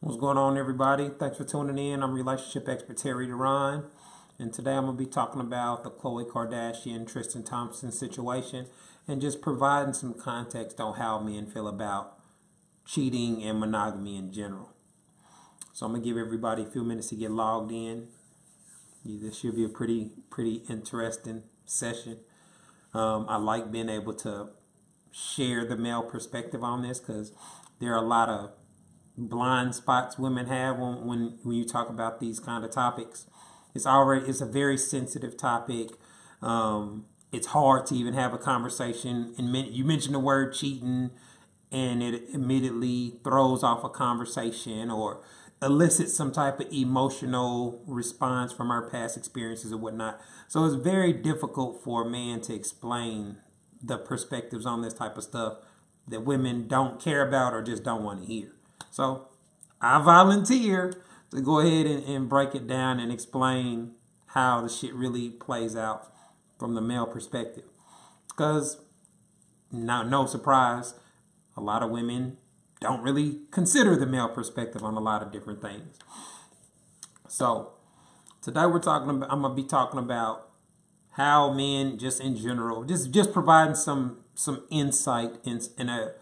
What's going on, everybody? Thanks for tuning in. I'm relationship expert Terry Duran, and today I'm going to be talking about the Khloe Kardashian, Tristan Thompson situation and just providing some context on how men feel about cheating and monogamy in general. So I'm going to give everybody a few minutes to get logged in. This should be a pretty interesting session. I like being able to share the male perspective on this because there are a lot of blind spots women have when you talk about these kind of topics. It's a very sensitive topic. It's hard to even have a conversation. And you mention the word cheating, and it immediately throws off a conversation or elicits some type of emotional response from our past experiences or whatnot. So it's very difficult for a man to explain the perspectives on this type of stuff that women don't care about or just don't want to hear. So I volunteer to go ahead and break it down and explain how the shit really plays out from the male perspective. Because, no surprise, a lot of women don't really consider the male perspective on a lot of different things. So today I'm going to be talking about how men just in general, just providing some insight in a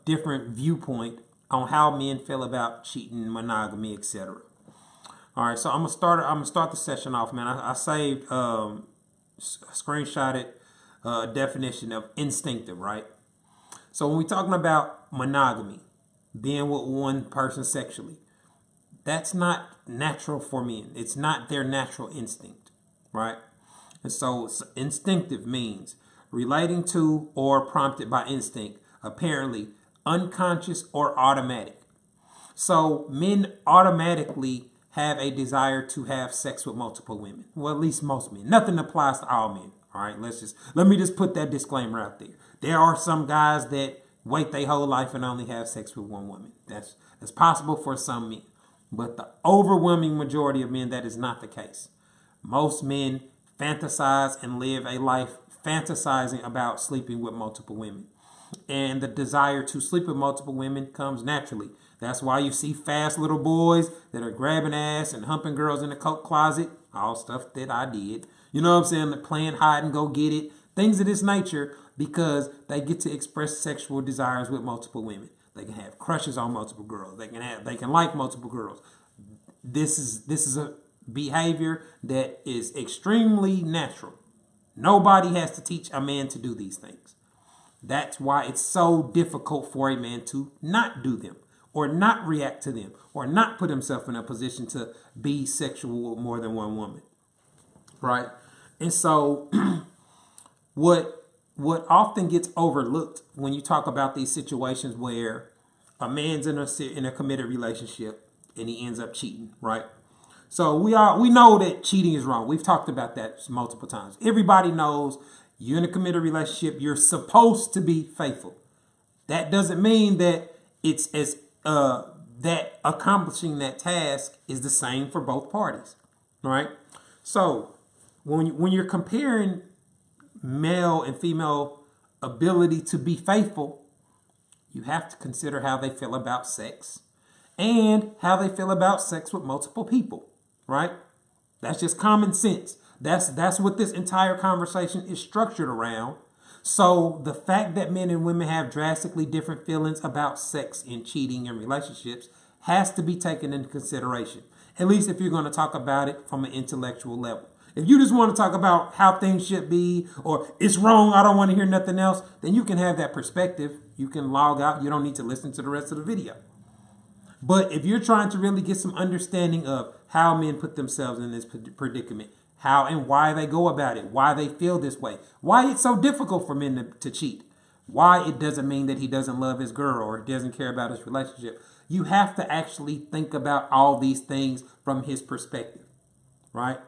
different viewpoint on how men feel about cheating, monogamy, etc. All right, so I'm gonna start the session off, man. I saved screenshotted definition of instinctive, right? So when we're talking about monogamy, being with one person sexually, that's not natural for men. It's not their natural instinct, right? And so instinctive means relating to or prompted by instinct, apparently unconscious or automatic. So men automatically have a desire to have sex with multiple women. Well, at least most men. Nothing applies to all men. All right, let me just put that disclaimer out there. There are some guys that wait their whole life and only have sex with one woman. That's possible for some men. But the overwhelming majority of men, that is not the case. Most men fantasize and live a life fantasizing about sleeping with multiple women. And the desire to sleep with multiple women comes naturally. That's why you see fast little boys that are grabbing ass and humping girls in the coat closet. All stuff that I did. You know what I'm saying? They're playing hide and go get it. Things of this nature, because they get to express sexual desires with multiple women. They can have crushes on multiple girls. They can like multiple girls. This is a behavior that is extremely natural. Nobody has to teach a man to do these things. That's why it's so difficult for a man to not do them or not react to them or not put himself in a position to be sexual with more than one woman. Right? And so what often gets overlooked when you talk about these situations where a man's in a committed relationship and he ends up cheating, right? So we know that cheating is wrong. We've talked about that multiple times. Everybody knows you're in a committed relationship. You're supposed to be faithful. That doesn't mean that it's that accomplishing that task is the same for both parties, right? So when you're comparing male and female ability to be faithful, you have to consider how they feel about sex and how they feel about sex with multiple people, right? That's just common sense. That's what this entire conversation is structured around. So the fact that men and women have drastically different feelings about sex and cheating in relationships has to be taken into consideration, at least if you're going to talk about it from an intellectual level. If you just want to talk about how things should be or it's wrong, I don't want to hear nothing else, then you can have that perspective. You can log out. You don't need to listen to the rest of the video. But if you're trying to really get some understanding of how men put themselves in this predicament, how and why they go about it, why they feel this way, why it's so difficult for men to cheat, why it doesn't mean that he doesn't love his girl or doesn't care about his relationship, you have to actually think about all these things from his perspective, right?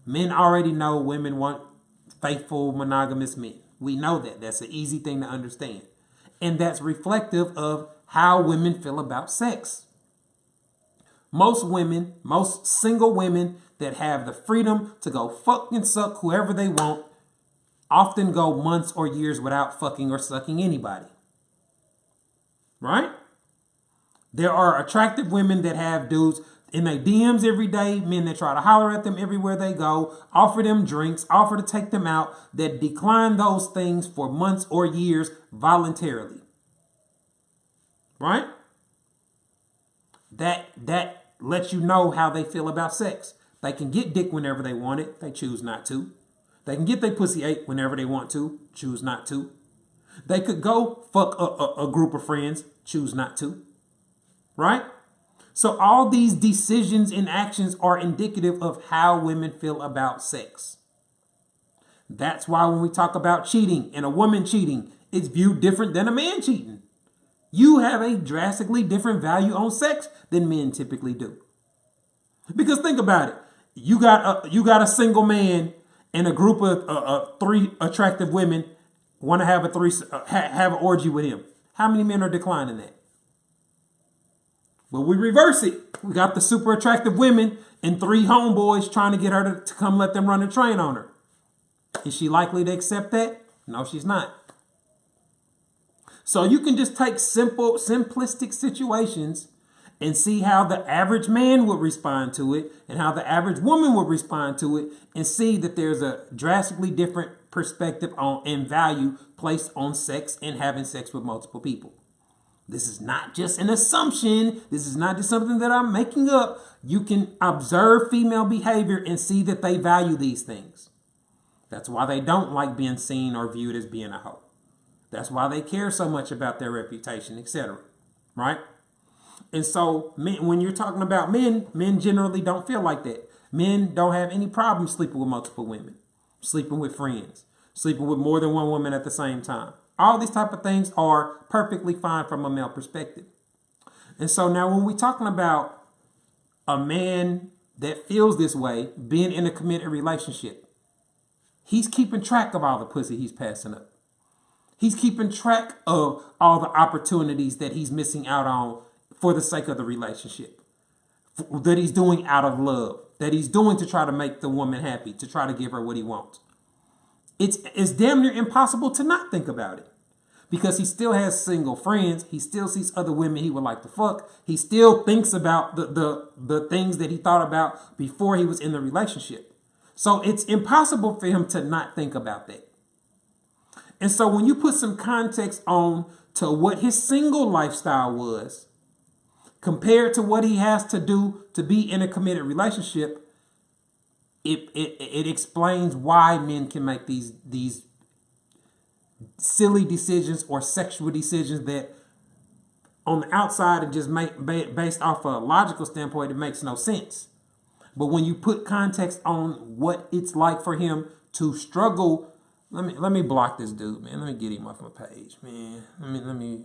Men already know women want faithful, monogamous men. We know that. That's an easy thing to understand. And that's reflective of how women feel about sex. Most single women that have the freedom to go fuck and suck whoever they want often go months or years without fucking or sucking anybody. Right? There are attractive women that have dudes in their DMs every day, men that try to holler at them everywhere they go, offer them drinks, offer to take them out, that decline those things for months or years voluntarily. Right? That lets you know how they feel about sex. They can get dick whenever they want it. They choose not to. They can get their pussy ate whenever they want to. Choose not to. They could go fuck a group of friends. Choose not to. Right? So all these decisions and actions are indicative of how women feel about sex. That's why when we talk about cheating and a woman cheating, it's viewed different than a man cheating. You have a drastically different value on sex than men typically do. Because think about it. You got a single man and a group of 3 attractive women want to have have an orgy with him. How many men are declining that? But we reverse it. We got the super attractive women and 3 homeboys trying to get her to come let them run the train on her. Is she likely to accept that? No, she's not. So you can just take simplistic situations and see how the average man would respond to it and how the average woman would respond to it and see that there's a drastically different perspective on and value placed on sex and having sex with multiple people. This is not just an assumption. This is not just something that I'm making up. You can observe female behavior and see that they value these things. That's why they don't like being seen or viewed as being a hoe. That's why they care so much about their reputation, etc. Right? And so when you're talking about men generally don't feel like that. Men don't have any problem sleeping with multiple women, sleeping with friends, sleeping with more than one woman at the same time. All these type of things are perfectly fine from a male perspective. And so now when we're talking about a man that feels this way, being in a committed relationship, he's keeping track of all the pussy he's passing up. He's keeping track of all the opportunities that he's missing out on for the sake of the relationship, that he's doing out of love, that he's doing to try to make the woman happy, to try to give her what he wants. It's damn near impossible to not think about it because he still has single friends. He still sees other women he would like to fuck. He still thinks about the things that he thought about before he was in the relationship. So it's impossible for him to not think about that. And so when you put some context on to what his single lifestyle was compared to what he has to do to be in a committed relationship, it explains why men can make these silly decisions or sexual decisions that on the outside and just based off a logical standpoint, it makes no sense. But when you put context on what it's like for him to struggle, let me block this dude, man. Let me get him off my page, man. Let me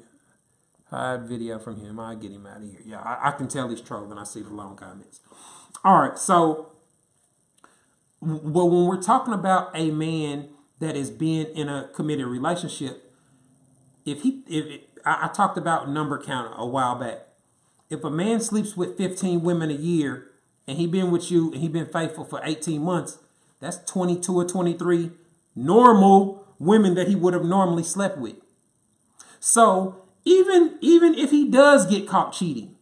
hide video from him. I'll get him out of here. Yeah, I can tell he's trolling. I see the long comments. All right, so well, when we're talking about a man that is being in a committed relationship, I talked about number count a while back. If a man sleeps with 15 women a year and he been with you and he been faithful for 18 months, that's 22 or 23 normal women that he would have normally slept with. So even if he does get caught cheating,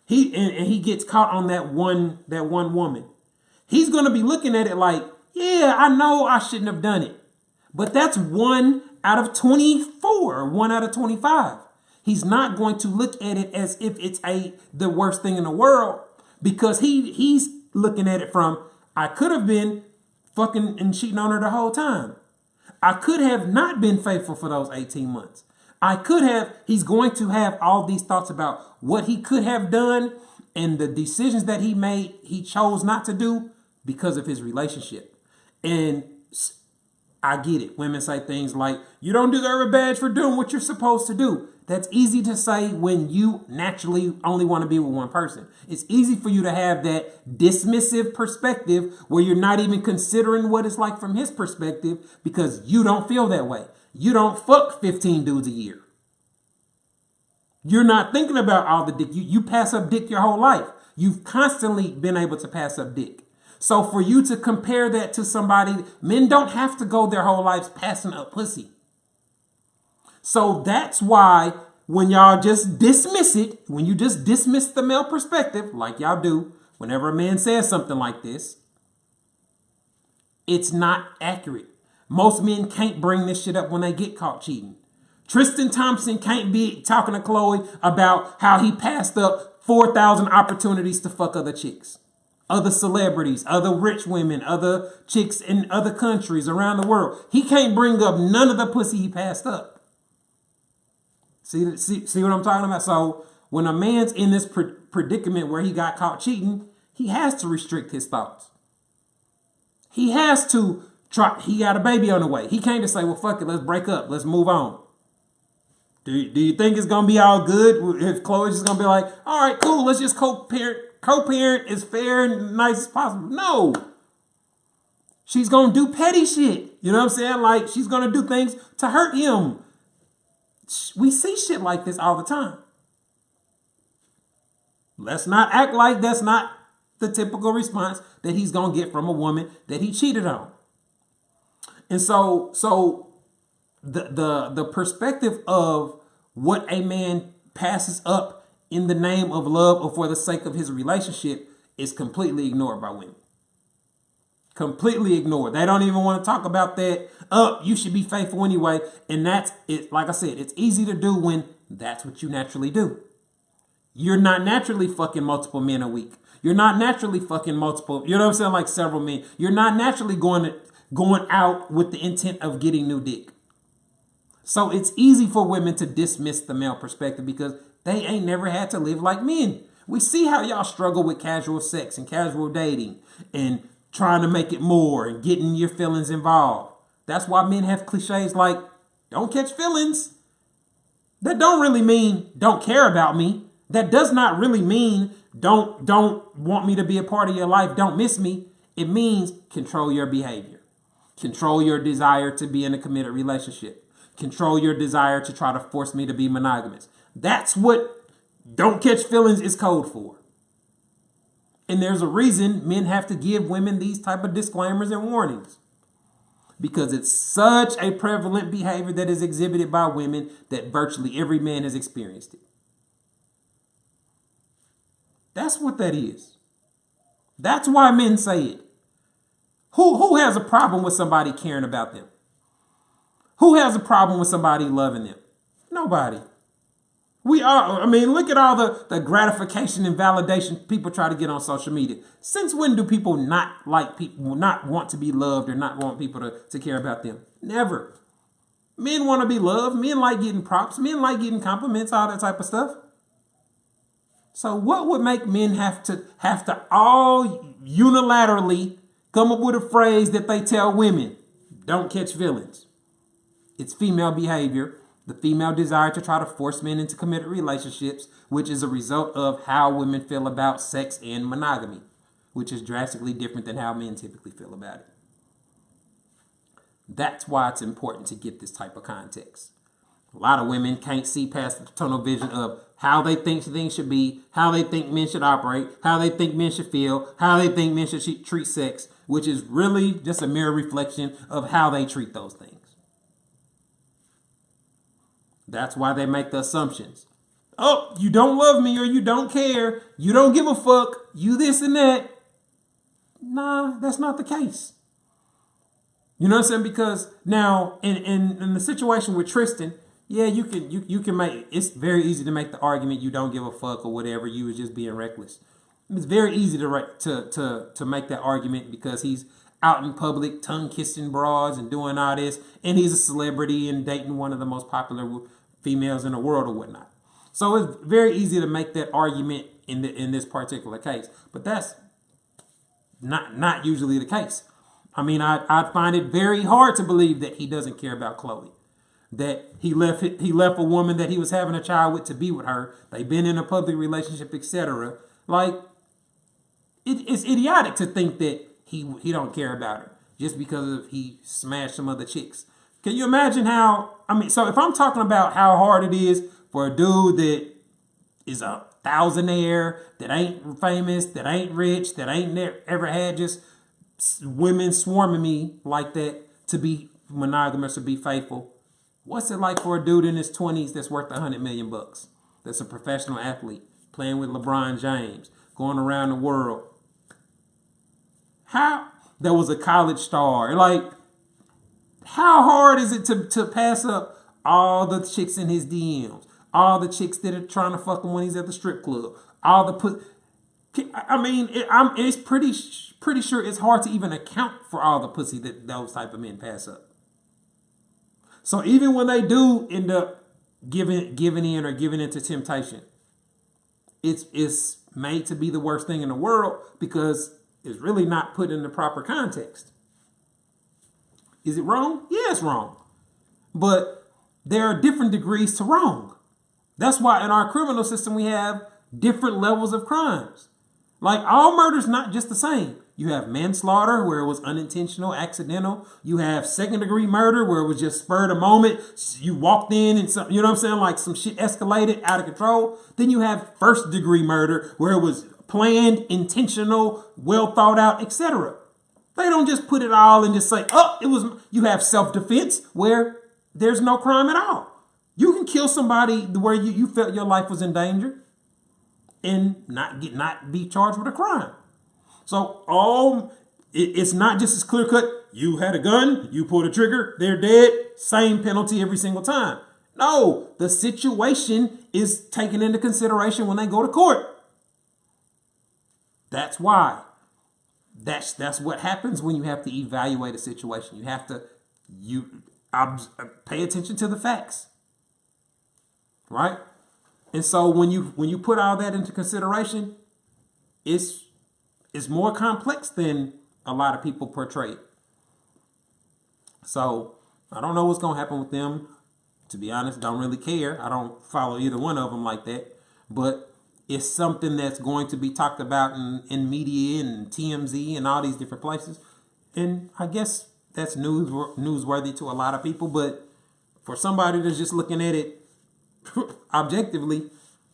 he gets caught on that one woman, he's going to be looking at it like, yeah, I know I shouldn't have done it. But that's 1 out of 24, 1 out of 25. He's not going to look at it as if it's the worst thing in the world because he's looking at it from, I could have been fucking and cheating on her the whole time. I could have not been faithful for those 18 months. He's going to have all these thoughts about what he could have done and the decisions that he made, he chose not to do because of his relationship. And I get it. Women say things like, you don't deserve a badge for doing what you're supposed to do. That's easy to say when you naturally only want to be with one person. It's easy for you to have that dismissive perspective where you're not even considering what it's like from his perspective because you don't feel that way. You don't fuck 15 dudes a year. You're not thinking about all the dick. You pass up dick your whole life. You've constantly been able to pass up dick. So for you to compare that to somebody, men don't have to go their whole lives passing up pussy. So that's why when y'all just dismiss it, when you just dismiss the male perspective, like y'all do, whenever a man says something like this, it's not accurate. Most men can't bring this shit up when they get caught cheating. Tristan Thompson can't be talking to Khloe about how he passed up 4,000 opportunities to fuck other chicks, other celebrities, other rich women, other chicks in other countries around the world. He can't bring up none of the pussy he passed up. See what I'm talking about? So when a man's in this predicament where he got caught cheating, he has to restrict his thoughts. He has to try. He got a baby on the way. He can't just say, well, fuck it, let's break up. Let's move on. Do you think it's going to be all good if Khloe's just going to be like, all right, cool, let's just co-parent. Co-parent as fair and nice as possible. No. She's going to do petty shit. You know what I'm saying? Like, she's going to do things to hurt him. We see shit like this all the time. Let's not act like that's not the typical response that he's going to get from a woman that he cheated on. And so the perspective of what a man passes up in the name of love or for the sake of his relationship is completely ignored by women. Completely ignored. They don't even want to talk about that. You should be faithful anyway. And that's it. Like I said, it's easy to do when that's what you naturally do. You're not naturally fucking multiple men a week. You're not naturally fucking multiple, you know what I'm saying? Like several men. You're not naturally going out with the intent of getting new dick. So it's easy for women to dismiss the male perspective because they ain't never had to live like men. We see how y'all struggle with casual sex and casual dating and trying to make it more and getting your feelings involved. That's why men have cliches like, don't catch feelings. That don't really mean don't care about me. That does not really mean don't want me to be a part of your life. Don't miss me. It means control your behavior. Control your desire to be in a committed relationship. Control your desire to try to force me to be monogamous. That's what don't catch feelings is code for. And there's a reason men have to give women these type of disclaimers and warnings. Because it's such a prevalent behavior that is exhibited by women that virtually every man has experienced it. That's what that is. That's why men say it. Who has a problem with somebody caring about them? Who has a problem with somebody loving them? Nobody. Look at all the gratification and validation people try to get on social media. Since when do people not want to be loved or not want people to care about them? Never. Men want to be loved. Men like getting props. Men like getting compliments, all that type of stuff. So what would make men have to all unilaterally come up with a phrase that they tell women? Don't catch feelings. It's female behavior, the female desire to try to force men into committed relationships, which is a result of how women feel about sex and monogamy, which is drastically different than how men typically feel about it. That's why it's important to get this type of context. A lot of women can't see past the tunnel vision of how they think things should be, how they think men should operate, how they think men should feel, how they think men should treat sex, which is really just a mere reflection of how they treat those things. That's why they make the assumptions. Oh, you don't love me or you don't care. You don't give a fuck. You this and that. Nah, that's not the case. You know what I'm saying? Because now in the situation with Tristan, yeah, you can make, it's very easy to make the argument you don't give a fuck or whatever. You was just being reckless. It's very easy to make that argument because he's out in public, tongue kissing broads and doing all this, and he's a celebrity and dating one of the most popular females in the world or whatnot. So it's very easy to make that argument in this particular case, but that's not usually the case. I mean, I find it very hard to believe that he doesn't care about Khloe, that he left a woman that he was having a child with to be with her. They've been in a public relationship, etc. Like, it's idiotic to think that he don't care about her just because he smashed some other chicks. Can you imagine so if I'm talking about how hard it is for a dude that is a thousandaire, that ain't famous, that ain't rich, that ain't ever had just women swarming me like that to be monogamous or be faithful, What's it like for a dude in his 20s that's worth $100 million? That's a professional athlete, playing with LeBron James, going around the world. How? That was a college star. Like, how hard is it to pass up all the chicks in his DMs, all the chicks that are trying to fuck him when he's at the strip club, all the put? I mean, it's pretty sure it's hard to even account for all the pussy that those type of men pass up. So even when they do end up giving in or giving into temptation, it's made to be the worst thing in the world because it's really not put in the proper context. Is it wrong? Yeah, it's wrong. But there are different degrees to wrong. That's why in our criminal system we have different levels of crimes. Like, all murder's not just the same. You have manslaughter, where it was unintentional, accidental. You have second-degree murder, where it was just spur of the moment. You walked in and some, you know what I'm saying? Like, some shit escalated out of control. Then you have first-degree murder, where it was planned, intentional, well thought out, etc. They don't just put it all and just say, oh, it was. You have self-defense, where there's no crime at all. You can kill somebody where you felt your life was in danger and not be charged with a crime. So it's not just as clear cut. You had a gun, you pulled a trigger, they're dead, same penalty every single time. No, the situation is taken into consideration when they go to court. That's why. That's what happens when you have to evaluate a situation. You have to pay attention to the facts, right? And so when you put all that into consideration, it's more complex than a lot of people portray it. So I don't know what's going to happen with them. To be honest, don't really care. I don't follow either one of them like that. But it's something that's going to be talked about in media and TMZ and all these different places. And I guess that's newsworthy to a lot of people. But for somebody that's just looking at it objectively,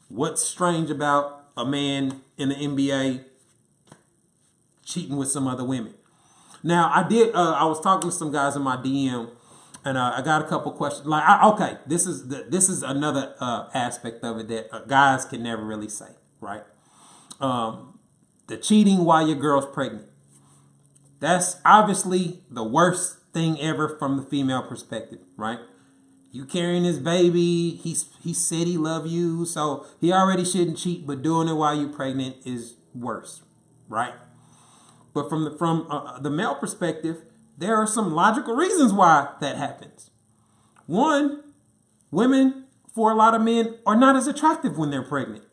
what's strange about a man in the NBA cheating with some other women? Now, I was talking to some guys in my DM, and I got a couple questions. Like, this is another aspect of it that guys can never really say, right? The cheating while your girl's pregnant. That's obviously the worst thing ever from the female perspective, right? You carrying this baby, he said he love you, so he already shouldn't cheat, but doing it while you're pregnant is worse, right? But from the male perspective, there are some logical reasons why that happens. One, women, for a lot of men, are not as attractive when they're pregnant.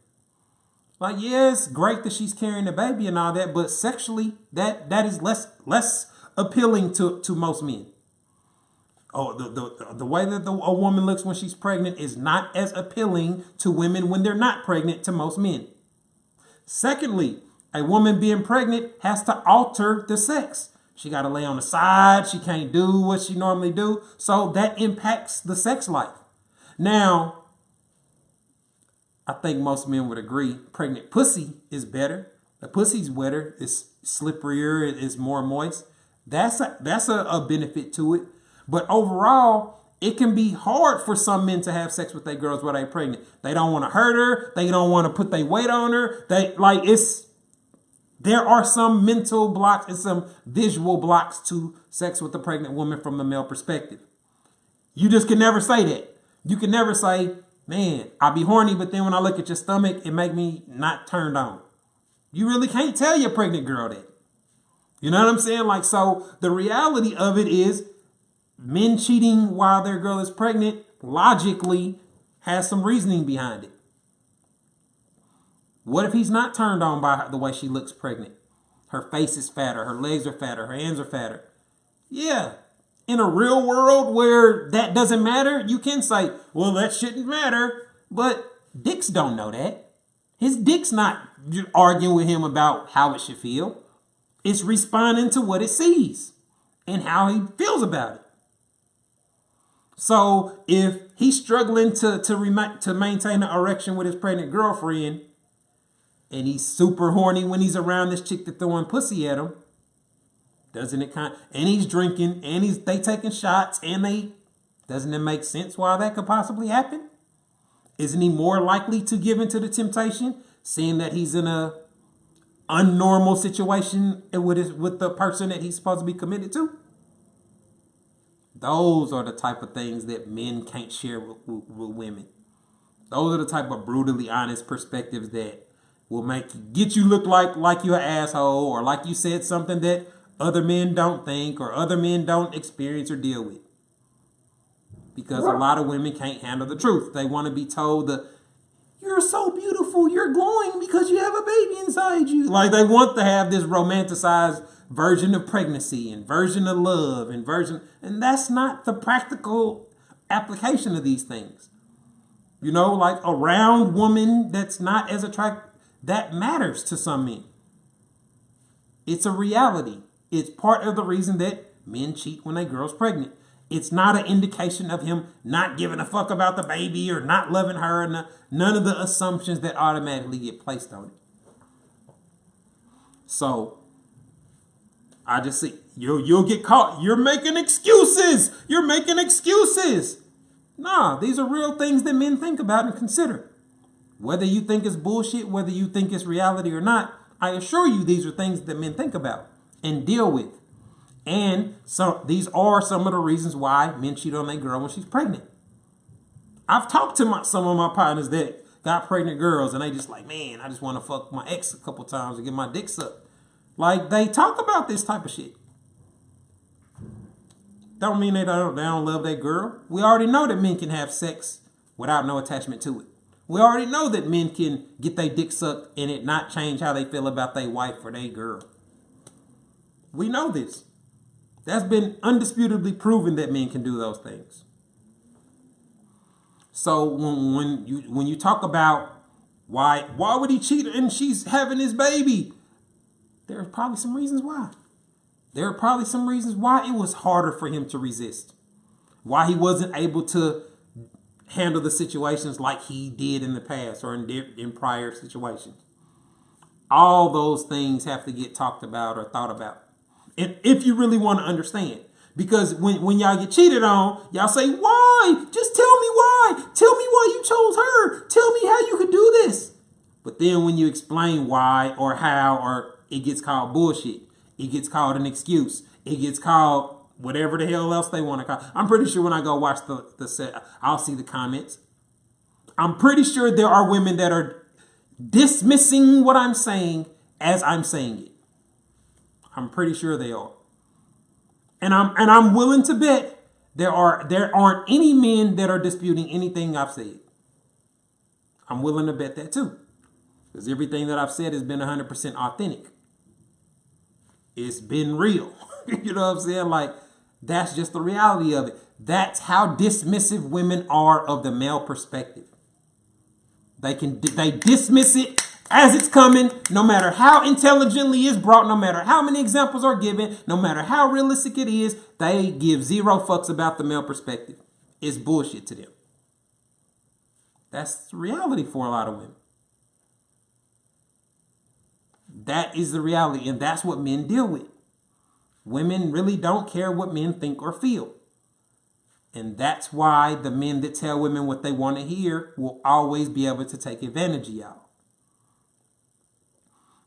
Like, yeah, it's great that she's carrying the baby and all that, but sexually, that is less appealing to most men. Oh, the way that a woman looks when she's pregnant is not as appealing to women when they're not pregnant to most men. Secondly, a woman being pregnant has to alter the sex. She got to lay on the side. She can't do what she normally do. So that impacts the sex life. Now, I think most men would agree pregnant pussy is better. The pussy's wetter. It's slipperier. It's more moist. That's a benefit to it. But overall, it can be hard for some men to have sex with their girls while they're pregnant. They don't want to hurt her. They don't want to put their weight on her. There are some mental blocks and some visual blocks to sex with a pregnant woman from the male perspective. You just can never say that. You can never say, man, I be horny, but then when I look at your stomach, it make me not turned on. You really can't tell your pregnant girl that. You know what I'm saying? Like, so the reality of it is men cheating while their girl is pregnant logically has some reasoning behind it. What if he's not turned on by the way she looks pregnant? Her face is fatter, her legs are fatter, her hands are fatter. Yeah, in a real world where that doesn't matter, you can say, well, that shouldn't matter. But dicks don't know that. His dick's not arguing with him about how it should feel. It's responding to what it sees and how he feels about it. So if he's struggling to maintain an erection with his pregnant girlfriend, and he's super horny when he's around this chick that's throwing pussy at him, and he's drinking, and they taking shots, and Doesn't it make sense why that could possibly happen? Isn't he more likely to give into the temptation, seeing that he's in a unnormal situation with the person that he's supposed to be committed to? Those are the type of things that men can't share with women. Those are the type of brutally honest perspectives that will get you look like you're an asshole, or like you said something that other men don't think or other men don't experience or deal with. Because a lot of women can't handle the truth. They want to be told you're so beautiful, you're glowing because you have a baby inside you. Like, they want to have this romanticized version of pregnancy and version of love and that's not the practical application of these things. You know, like a round woman that's not as attractive, that matters to some men. It's a reality. It's part of the reason that men cheat when a girl's pregnant. It's not an indication of him not giving a fuck about the baby or not loving her, and none of the assumptions that automatically get placed on it. So I just see you'll get caught. You're making excuses. You're making excuses. Nah, these are real things that men think about and consider. Whether you think it's bullshit, whether you think it's reality or not, I assure you these are things that men think about and deal with. And so these are some of the reasons why men cheat on their girl when she's pregnant. I've talked to some of my partners that got pregnant girls, and they just like, man, I just want to fuck my ex a couple times and get my dick sucked. Like, they talk about this type of shit. Don't mean they don't love their girl. We already know that men can have sex without no attachment to it. We already know that men can get their dick sucked and it not change how they feel about their wife or their girl. We know this. That's been undisputably proven that men can do those things. So when you talk about why would he cheat and she's having his baby, there are probably some reasons why. There are probably some reasons why it was harder for him to resist. Why he wasn't able to handle the situations like he did in the past or in prior situations. All those things have to get talked about or thought about. And if you really want to understand. Because when y'all get cheated on, y'all say, why? Just tell me why. Tell me why you chose her. Tell me how you could do this. But then when you explain why or how, or it gets called bullshit. It gets called an excuse. It gets called whatever the hell else they want to call. I'm pretty sure when I go watch the set, I'll see the comments. I'm pretty sure there are women that are dismissing what I'm saying as I'm saying it. I'm pretty sure they are. And I'm willing to bet there aren't any men that are disputing anything I've said. I'm willing to bet that too. Because everything that I've said has been 100% authentic. It's been real. You know what I'm saying? Like, that's just the reality of it. That's how dismissive women are of the male perspective. They dismiss it as it's coming, no matter how intelligently it's brought, no matter how many examples are given, no matter how realistic it is, they give zero fucks about the male perspective. It's bullshit to them. That's the reality for a lot of women. That is the reality, and that's what men deal with. Women really don't care what men think or feel. And that's why the men that tell women what they want to hear will always be able to take advantage of y'all.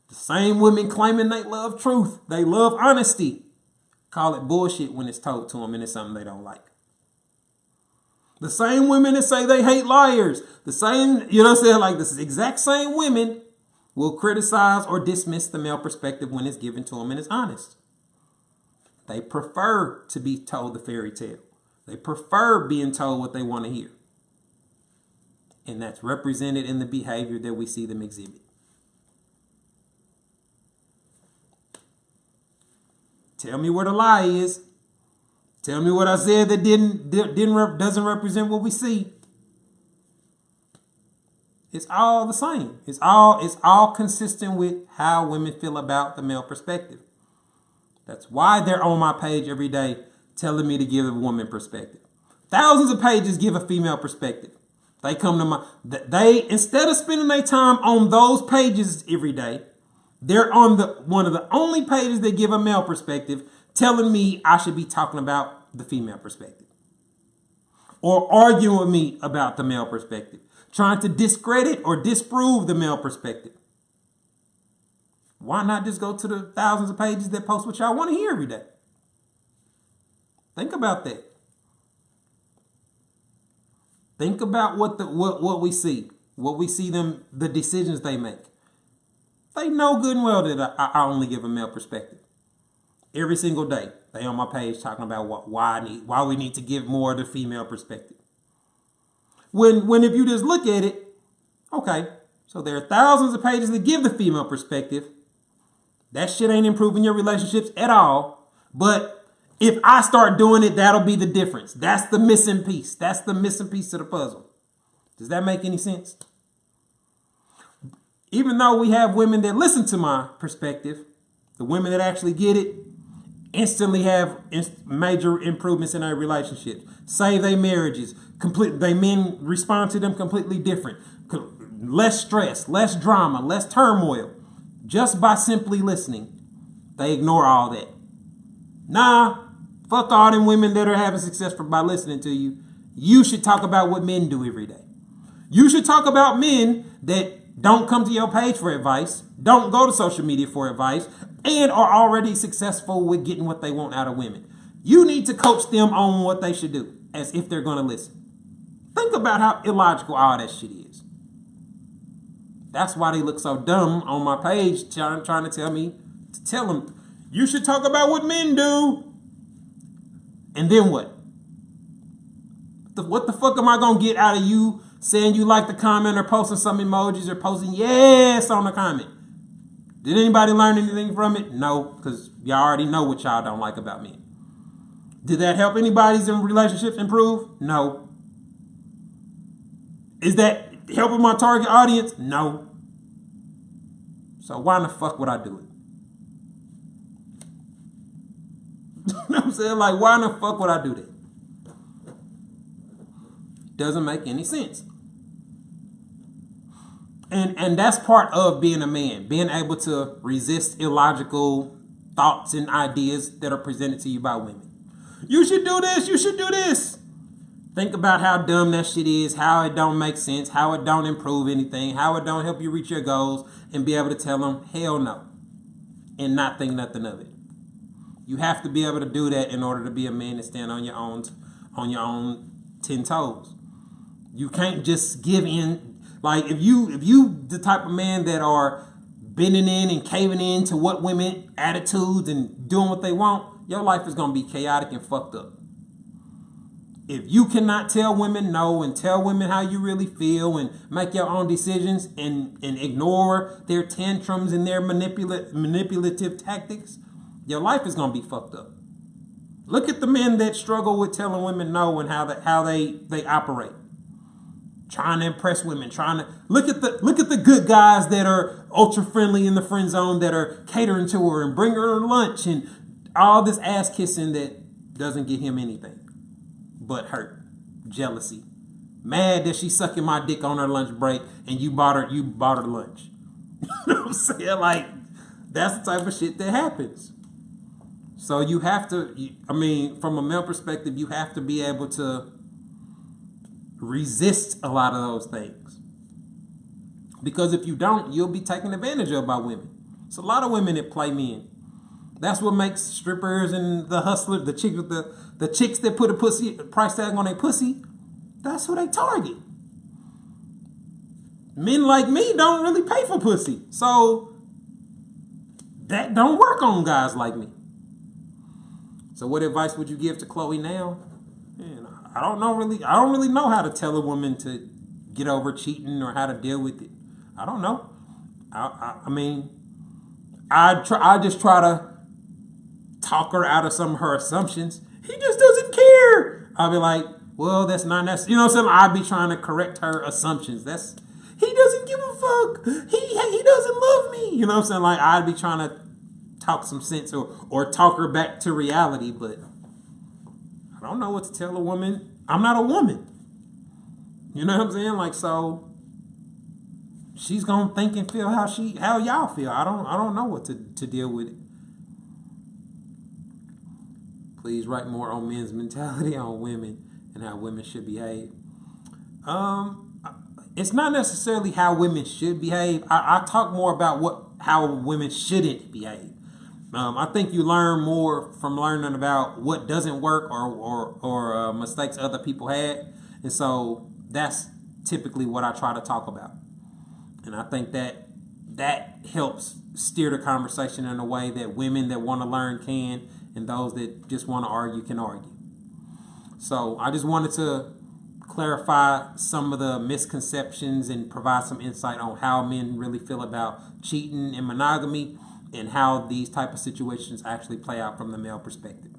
The same women claiming they love truth, they love honesty, call it bullshit when it's told to them and it's something they don't like. The same women that say they hate liars, the same, you know what I'm saying, like this exact same women will criticize or dismiss the male perspective when it's given to them and it's honest. They prefer to be told the fairy tale. They prefer being told what they want to hear. And that's represented in the behavior that we see them exhibit. Tell me where the lie is. Tell me what I said that doesn't represent what we see. It's all the same. It's all consistent with how women feel about the male perspective. That's why they're on my page every day telling me to give a woman perspective. Thousands of pages give a female perspective. They come to instead of spending their time on those pages every day, they're on one of the only pages that give a male perspective, telling me I should be talking about the female perspective. or arguing with me about the male perspective, trying to discredit or disprove the male perspective. Why not just go to the thousands of pages that post what y'all want to hear every day? Think about that. Think about what we see. What we see them, the decisions they make. They know good and well that I only give a male perspective. Every single day, they on my page talking about why we need to give more of the female perspective. When if you just look at it, okay, so there are thousands of pages that give the female perspective. That shit ain't improving your relationships at all. But if I start doing it, that'll be the difference. That's the missing piece. That's the missing piece to the puzzle. Does that make any sense? Even though we have women that listen to my perspective, the women that actually get it instantly have major improvements in their relationships. Save their marriages. They men respond to them completely different. Less stress, less drama, less turmoil. Just by simply listening. They ignore all that. Nah, fuck all them women that are having success by listening to you. You should talk about what men do every day. You should talk about men that don't come to your page for advice, don't go to social media for advice, and are already successful with getting what they want out of women. You need to coach them on what they should do, as if they're going to listen. Think about how illogical all that shit is. That's why they look so dumb on my page trying to tell me to tell them, you should talk about what men do. And then what? What the fuck am I going to get out of you saying you like the comment or posting some emojis or posting yes on the comment? Did anybody learn anything from it? No, because y'all already know what y'all don't like about me. Did that help anybody's relationships improve? No. Is that helping my target audience? No. So why in the fuck would I do it? You know what I'm saying? Like, why in the fuck would I do that? Doesn't make any sense. And that's part of being a man, being able to resist illogical thoughts and ideas that are presented to you by women. You should do this, you should do this. Think about how dumb that shit is, how it don't make sense, how it don't improve anything, how it don't help you reach your goals, and be able to tell them, hell no, and not think nothing of it. You have to be able to do that in order to be a man and stand on your own 10 toes. You can't just give in. Like, if you the type of man that are bending in and caving in to what women attitudes and doing what they want, your life is going to be chaotic and fucked up. If you cannot tell women no and tell women how you really feel and make your own decisions and ignore their tantrums and their manipulative tactics, your life is going to be fucked up. Look at the men that struggle with telling women no and how they operate. Trying to impress women, look at the good guys that are ultra friendly in the friend zone that are catering to her and bring her lunch and all this ass kissing that doesn't get him anything but hurt, jealousy, mad that she's sucking my dick on her lunch break and you bought her lunch. You know what I'm saying? Like, that's the type of shit that happens. So you have to, from a male perspective, you have to be able to resist a lot of those things. Because if you don't, you'll be taken advantage of by women. It's a lot of women that play men. That's what makes strippers and the hustlers, the chicks that put a price tag on their pussy, that's who they target. Men like me don't really pay for pussy. So that don't work on guys like me. So what advice would you give to Khloe now? Man, I don't really know how to tell a woman to get over cheating or how to deal with it. I don't know. I just try to talk her out of some of her assumptions. He just doesn't care. I'll be like, well, that's not necessary. You know what I'm saying? I'll be trying to correct her assumptions. He doesn't give a fuck. He doesn't love me. You know what I'm saying? Like, I'd be trying to talk some sense or talk her back to reality, but I don't know what to tell a woman. I'm not a woman. You know what I'm saying? Like, so she's gonna think and feel how y'all feel. I don't know what to deal with it. Please write more on men's mentality on women and how women should behave. It's not necessarily how women should behave. I talk more about how women shouldn't behave. I think you learn more from learning about what doesn't work or mistakes other people had, and so that's typically what I try to talk about. And I think that helps steer the conversation in a way that women that want to learn can, and those that just want to argue can argue. So I just wanted to clarify some of the misconceptions and provide some insight on how men really feel about cheating and monogamy and how these type of situations actually play out from the male perspective.